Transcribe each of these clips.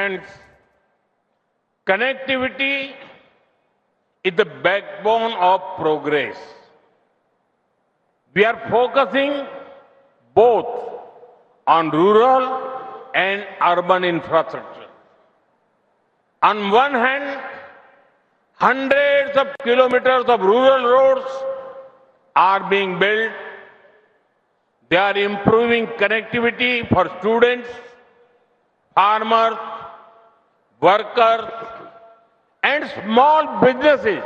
Friends, connectivity is the backbone of progress. We are focusing both on rural and urban infrastructure. On one hand, hundreds of kilometers of rural roads are being built. They are improving connectivity for students, farmers, workers, and small businesses.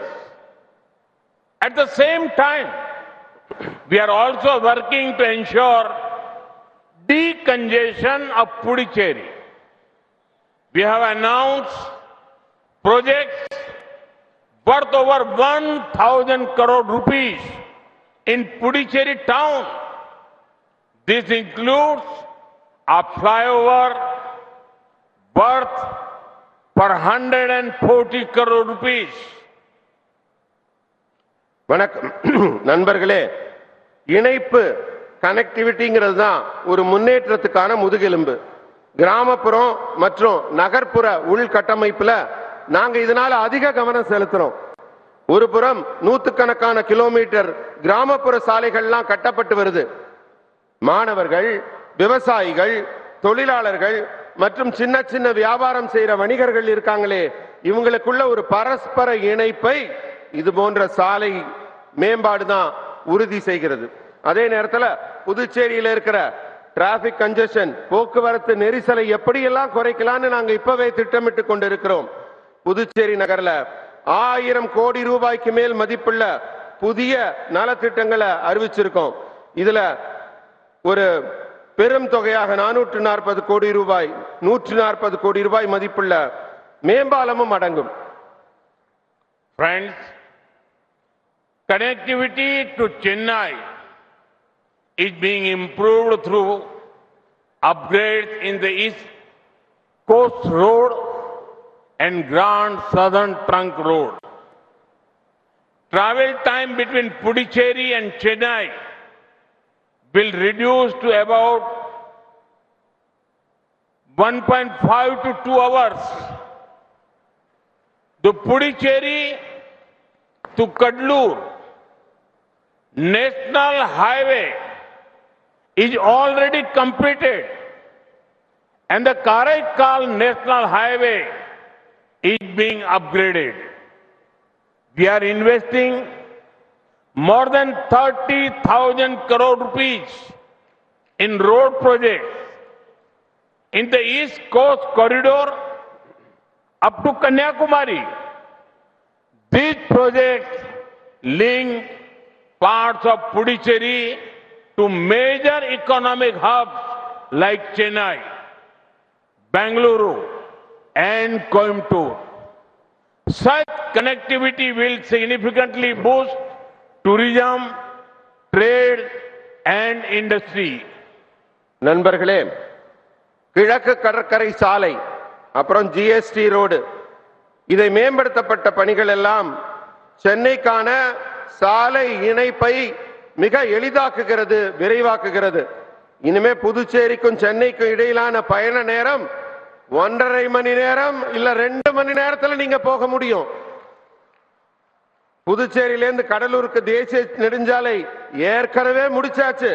At the same time, we are also working to ensure decongestion of Puducherry. We have announced projects worth over 1,000 crore rupees in Puducherry town. This includes a flyover worth per 140 crore rupees. வணக்கம் நண்பர்களே, இணைப்பு கனெக்டிவிட்டிங்கிறது தான் ஒரு முன்னேற்றத்துக்கான முதுகெலும்பு. கிராமப்புறம் மற்றும் நகர்ப்புற உள்கட்டமைப்புல நாங்க இதனால அதிக கவனம் செலுத்துறோம். ஒரு புறம் நூற்றுக்கணக்கான கிலோமீட்டர் கிராமப்புற சாலைகள்லாம் கட்டப்பட்டு வருது. மாணவர்கள், விவசாயிகள், தொழிலாளர்கள் மற்றும் சின்ன சின்ன வியாபாரம் செய்யற வணிகர்கள் இருக்காங்களே, இவங்களுக்குள்ள ஒரு பரஸ்பர இணைப்பை இது போன்ற சாலை மேம்பாடு தான் உறுதி செய்கிறது. அதே நேரத்தில் புதுச்சேரியில் இருக்கிற டிராபிக் கன்ஜெஷன், போக்குவரத்து நெரிசலை எப்படியெல்லாம் குறைக்கலாம்னு நாங்க இப்பவே திட்டமிட்டு கொண்டிருக்கிறோம். புதுச்சேரி நகர்ல 1000 கோடி ரூபாய்க்கு மேல் மதிப்புள்ள புதிய நலத்திட்டங்களை அறிவிச்சிருக்கோம். இதுல ஒரு பெரும் தொகையாக 440 கோடி ரூபாய், 140 கோடி ரூபாய் மதிப்புள்ள மேம்பாலமும் அடங்கும். Friends, connectivity to Chennai is being improved through upgrades in the East Coast Road and Grand Southern Trunk Road. Travel time between Puducherry and Chennai will reduce to about 1.5 to 2 hours. The Puducherry to Kadlur National Highway is already completed, and the Karaikal National Highway is being upgraded. We are investing more than 30,000 crore rupees in road projects in the East Coast Corridor up to Kanyakumari. These projects link parts of Puducherry to major economic hubs like Chennai, Bangalore, and Coimbatore. Such connectivity will significantly boost tourism, trade, and industry. நண்பர்களே, கிழக்கு கடற்கரை சாலை, அப்புறம் GST road, இதை மேம்படுத்தப்பட்ட பணிகள் எல்லாம் சென்னைக்கான சாலை இணைப்பை மிக எளிதாக்குகிறது, விரைவாக்குகிறது. இனிமே புதுச்சேரிக்கும் சென்னைக்கும் இடையிலான பயண நேரம் 1.5 மணி நேரம் இல்ல 2 மணி நேரத்தில் நீங்க போக முடியும். புதுச்சேரியிலிருந்து கடலூருக்கு தேசிய நெடுஞ்சாலை ஏற்கனவே முடிச்சாச்சு.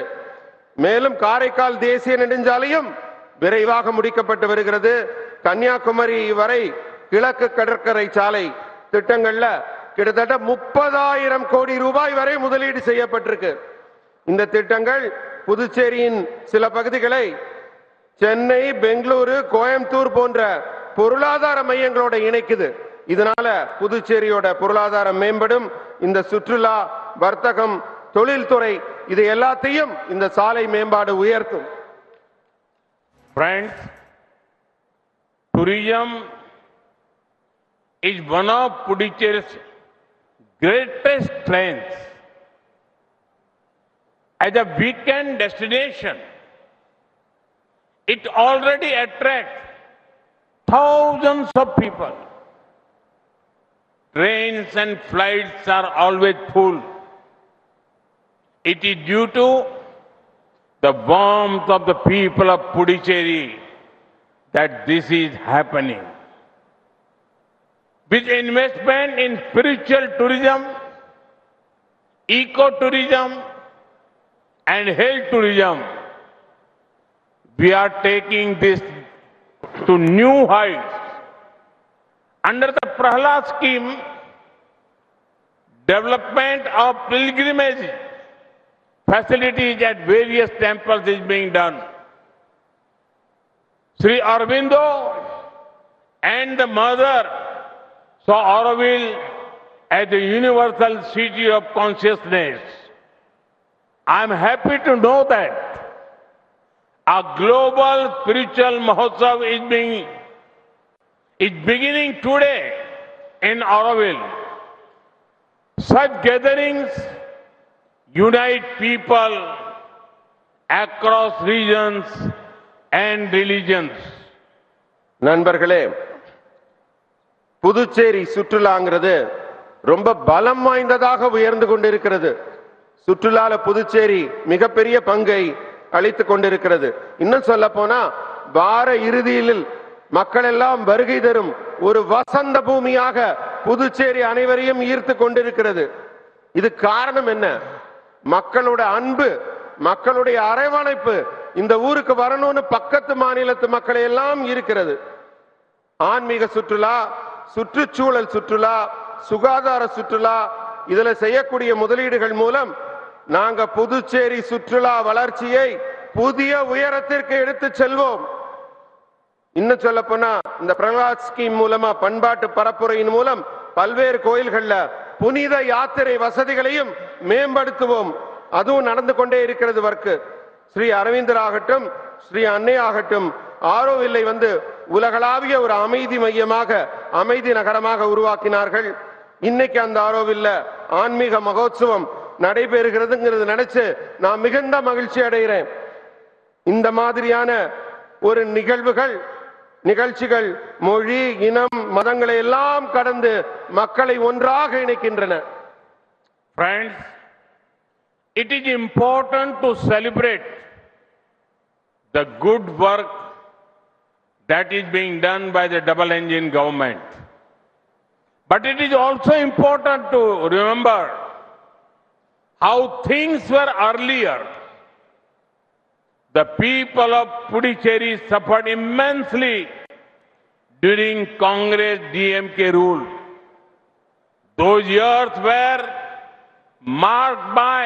மேலும் காரைக்கால் தேசிய நெடுஞ்சாலையும் விரைவாக முடிக்கப்பட்டு வருகிறது. கன்னியாகுமரி வரை கிழக்கு கடற்கரை சாலை திட்டங்கள்ல கிட்டத்தட்ட 30,000 கோடி ரூபாய் வரை முதலீடு செய்யப்பட்டிருக்கு. இந்த திட்டங்கள் புதுச்சேரியின் சில பகுதிகளை சென்னை, பெங்களூரு, கோயம்புத்தூர் போன்ற பொருளாதார மையங்களோட இணைக்குது. இதனால புதுச்சேரியோட பொருளாதாரம் மேம்படும். இந்த சுற்றுலா, வர்த்தகம், தொழில்துறை இது எல்லாத்தையும் இந்த சாலை மேம்பாடு உயர்த்தும். Friends, tourism is one of Puducherry's greatest strengths. As a weekend destination, it already attracts thousands of people. Trains and flights are always full. It is due to the warmth of the people of Puducherry, that this is happening. With investment in spiritual tourism, ecotourism, and health tourism, we are taking this to new heights. Under the Prahlad scheme, development of pilgrimage facilities at various temples is being done. Sri Aurobindo and the mother saw Auroville as the universal city of consciousness. I am happy to know that a global spiritual Mahotsav is beginning today in Auroville. Such gatherings unite people across regions and religions. நண்பர்களே, புதுச்சேரி சுற்றுலாங்கிறது ரொம்ப பலம் வாய்ந்ததாக உயர்ந்து கொண்டிருக்கிறது. சுற்றுலால புதுச்சேரி மிகப்பெரிய பங்கை அளித்துக் கொண்டிருக்கிறது. இன்னும் சொல்ல போனா வார இறுதியில் மக்கள் எல்லாம் வருகை தரும் ஒரு வசந்த பூமியாக புதுச்சேரி அனைவரையும் ஈர்த்து கொண்டிருக்கிறது. இது காரணம் என்ன? மக்களோட அன்பு, மக்களுடைய அரவணைப்பு. இந்த ஊருக்கு வரணும்னு பக்கத்து மாநிலத்து மக்களை எல்லாம் இருக்கிறது. ஆன்மீக சுற்றுலா, சுற்றுச்சூழல் சுற்றுலா, சுகாதார சுற்றுலா, இதுல செய்யக்கூடிய முதலீடுகள் மூலம் நாங்க புதுச்சேரி சுற்றுலா வளர்ச்சியை புதிய உயரத்திற்கு எடுத்து செல்வோம். இன்னும் சொல்ல போனா இந்த பிரகலாத் ஸ்கீம் மூலமா பண்பாட்டு பரப்புரையின் மூலம் பல்வேறு கோயில்கள்ல புனித யாத்திரை வசதிகளையும் மேம்படுத்துவோம். அதுவும் நடந்து கொண்டே இருக்கிறது வர்க்கு. ஸ்ரீ அரவிந்தர் ஆகட்டும், ஸ்ரீ அன்னை ஆகட்டும், ஆரோவில்லை உலகளாவிய ஒரு அமைதி மையமாக, அமைதி நகரமாக உருவாக்கினார்கள். இன்னைக்கு அந்த ஆரோவில்ல ஆன்மீக மகோத்சவம் நடைபெறுகிறதுங்கிறது நினைச்சு நான் மிகுந்த மகிழ்ச்சி அடைகிறேன். இந்த மாதிரியான ஒரு நிகழ்ச்சிகள் மொழி, இனம், மதங்களை எல்லாம் கடந்து மக்களை ஒன்றாக இணைக்கின்றன. Friends, it is important to celebrate the good work that is being done by the double engine government. But it is also important to remember how things were earlier. The people of Puducherry suffered immensely during Congress DMK rule. Those years were marked by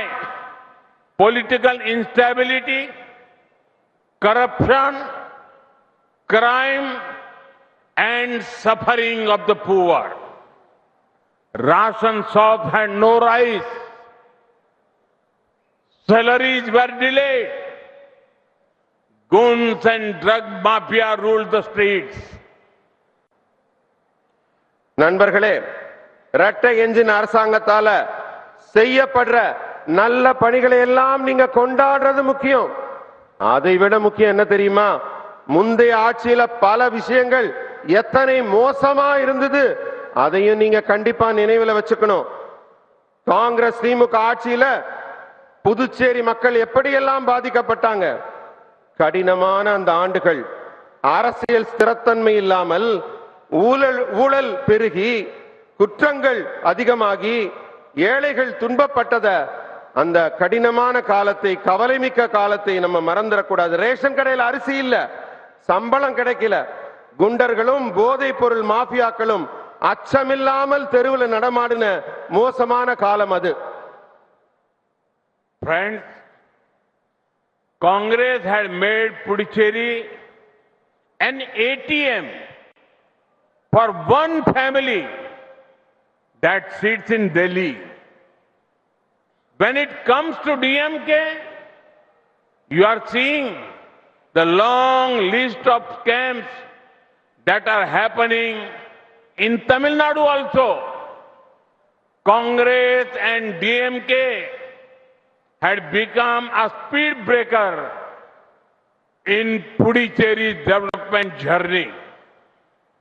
political instability, corruption, crime, and suffering of the poor. Ration shops had no rice. Salaries were delayed. Goons and drug mafia ruled the streets. நண்பர்களே, இரட்டை engine அரசாங்கத்தால செய்யப்படுற நல்ல பணிகளை எல்லாம் நீங்க கொண்டாடுறது முக்கியம். அதை விட முக்கியம் என்ன தெரியுமா? முந்தைய ஆட்சியில பல விஷயங்கள் எத்தனை மோசமா இருந்தது அதையும் நீங்க கண்டிப்பா நினைவில் வச்சுக்கணும். காங்கிரஸ் திமுக ஆட்சியில புதுச்சேரி மக்கள் எப்படியெல்லாம் பாதிக்கப்பட்டாங்க. கடினமான அந்த ஆண்டுகள் அரசியல் ஸ்திரத்தன்மை இல்லாமல் ஊழல் பெருகி குற்றங்கள் அதிகமாகி ஏழைகள் துன்பப்பட்டத அந்த கடினமான காலத்தை, கவலைமிக்க காலத்தை நம்ம மறந்துடக்கூடாது. ரேஷன் கடையில் அரிசி இல்ல, சம்பளம் கிடைக்கல, குண்டர்களும் போதைப் பொருள் மாஃபியாக்களும் அச்சமில்லாமல் தெருவில் நடமாடின மோசமான காலம் அது. Friends, Congress had made Puducherry an ATM for one family that sits in Delhi. When it comes to DMK, you are seeing the long list of scams that are happening in Tamil Nadu also. Congress and DMK had become a speed breaker in Puducherry's development journey.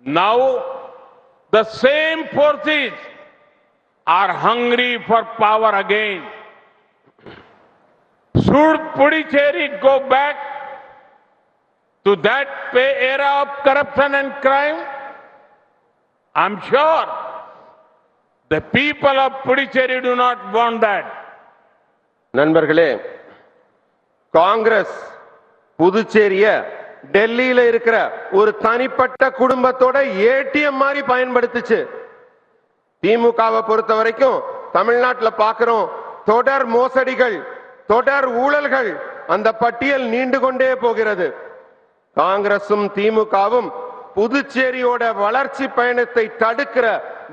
Now, the same forces are hungry for power again. Should Puducherry go back to that era of corruption and crime? I'm sure the people of Puducherry do not want that. நண்பர்களே, காங்கிரஸ் புதுச்சேரிய டெல்லியில இருக்கிற ஒரு தனிப்பட்ட குடும்பத்தோட ATM மாதிரி பயன்படுத்துச்சு. திமுகவை பொறுத்த வரைக்கும் தமிழ்நாட்டில் பார்க்கிறோம் தொடர் மோசடிகள், தொடர் ஊழல்கள், அந்த பட்டியல் நீண்டு கொண்டே போகிறது. காங்கிரசும் திமுகவும் புதுச்சேரியோட வளர்ச்சி பயணத்தை தடுக்கிற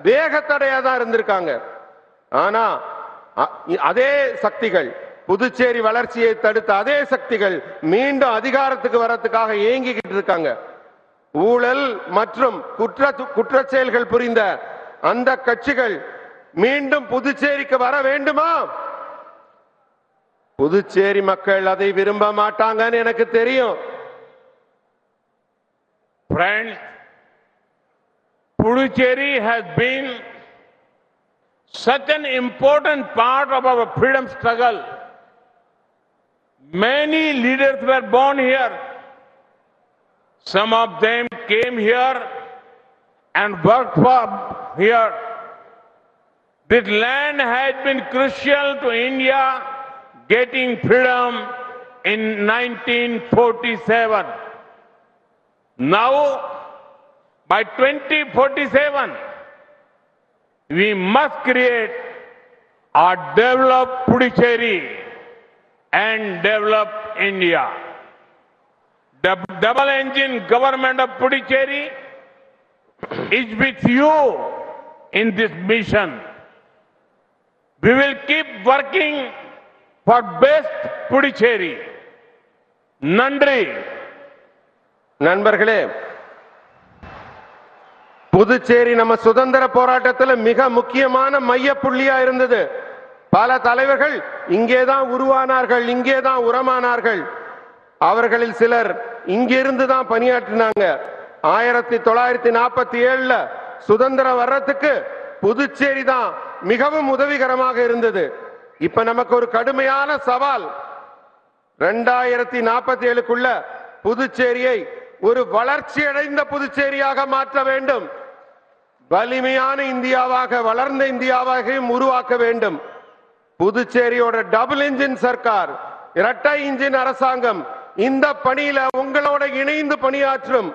வேகத்தடையா தான் இருந்திருக்காங்க. ஆனா அதே சக்திகள், புதுச்சேரி வளர்ச்சியை தடுத்த அதே சக்திகள் மீண்டும் அதிகாரத்துக்கு வரதுக்காக ஏங்கிக்கிட்டு இருக்காங்க. ஊழல் மற்றும் குற்றச் செயல்கள் புரிந்த அந்த கட்சிகள் மீண்டும் புதுச்சேரிக்கு வர வேண்டுமா? புதுச்சேரி மக்கள் அதை விரும்ப மாட்டாங்கன்னு எனக்கு தெரியும். Friends, Puducherry has been such an important part of our freedom struggle. Many leaders were born here. Some of them came here and worked for here. This land has been crucial to India getting freedom in 1947. Now, by 2047, we must create a developed Puducherry and develop India. The double engine government of Puducherry is with you in this mission. We will keep working for best Puducherry. Nandri. நண்பர்களே, புதுச்சேரி நம்ம சுதந்திர போராட்டத்தில் மிக முக்கியமான மைய புள்ளியா இருந்தது. பல தலைவர்கள் இங்கேதான் உருவானார்கள், இங்கேதான் உரமானார்கள். அவர்களில் சிலர் இங்கிருந்து தான் பணியாற்றினாங்க. 1947 சுதந்திரம் வர்றதுக்கு புதுச்சேரி தான் மிகவும் உதவிகரமாக இருந்தது. இப்ப நமக்கு ஒரு கடுமையான சவால். 2047க்குள்ள புதுச்சேரியை ஒரு வளர்ச்சியடைந்த புதுச்சேரியாக மாற்ற வேண்டும். வலிமையான இந்தியாவாக, வளர்ந்த இந்தியாவாகவும் உருவாக்க வேண்டும். புதுச்சேரியோட டபுள் இன்ஜின் சர்க்கார், இரட்டை இன்ஜின் அரசாங்கம் இந்த பணியில உங்களோட இணைந்து பணியாற்றும்.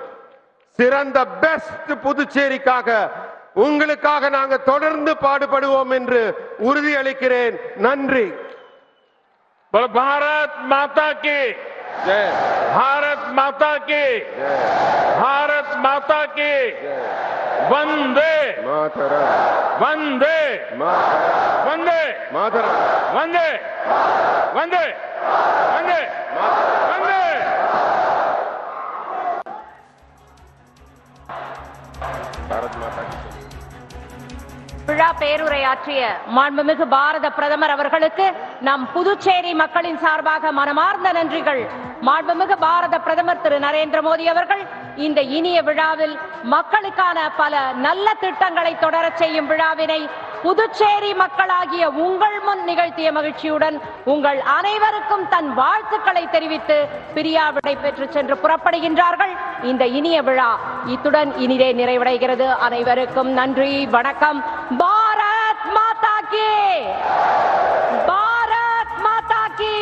சிறந்த பெஸ்ட் புதுச்சேரிக்காக, உங்களுக்காக நாங்க தொடர்ந்து பாடுபடுவோம் என்று உறுதியளிக்கிறேன். நன்றி. பாரத் மாதா கி जय, भारत माता की, भारत माता की, वंदे मातरम, वंदे वंदे मातरम, वंदे वंदे वंदे वंदे। भारत माता की விழா பேருரையாற்றிய மாண்புமிகு பாரத பிரதமர் அவர்களுக்கு நம் புதுச்சேரி மக்களின் சார்பாக மனமார்ந்த நன்றிகள். மாண்புமிகு பாரத பிரதமர் திரு நரேந்திர மோடி அவர்கள் இந்த இனிய விழாவில் மக்களுக்கான பல நல்ல திட்டங்களை தொடரச் செய்யும் விழாவினை புதுச்சேரி மக்களாகிய உங்கள் முன் நிகழ்த்திய மகிழ்ச்சியுடன் உங்கள் அனைவருக்கும் தன் வாழ்த்துக்களை தெரிவித்து பிரியா விடை பெற்று சென்று புறப்படுகின்றார்கள். இந்த இனிய விழா இத்துடன் இனிதே நிறைவடைகிறது. அனைவருக்கும் நன்றி, வணக்கம். பாரத் மாதா கி, பாரத் மாதா கி.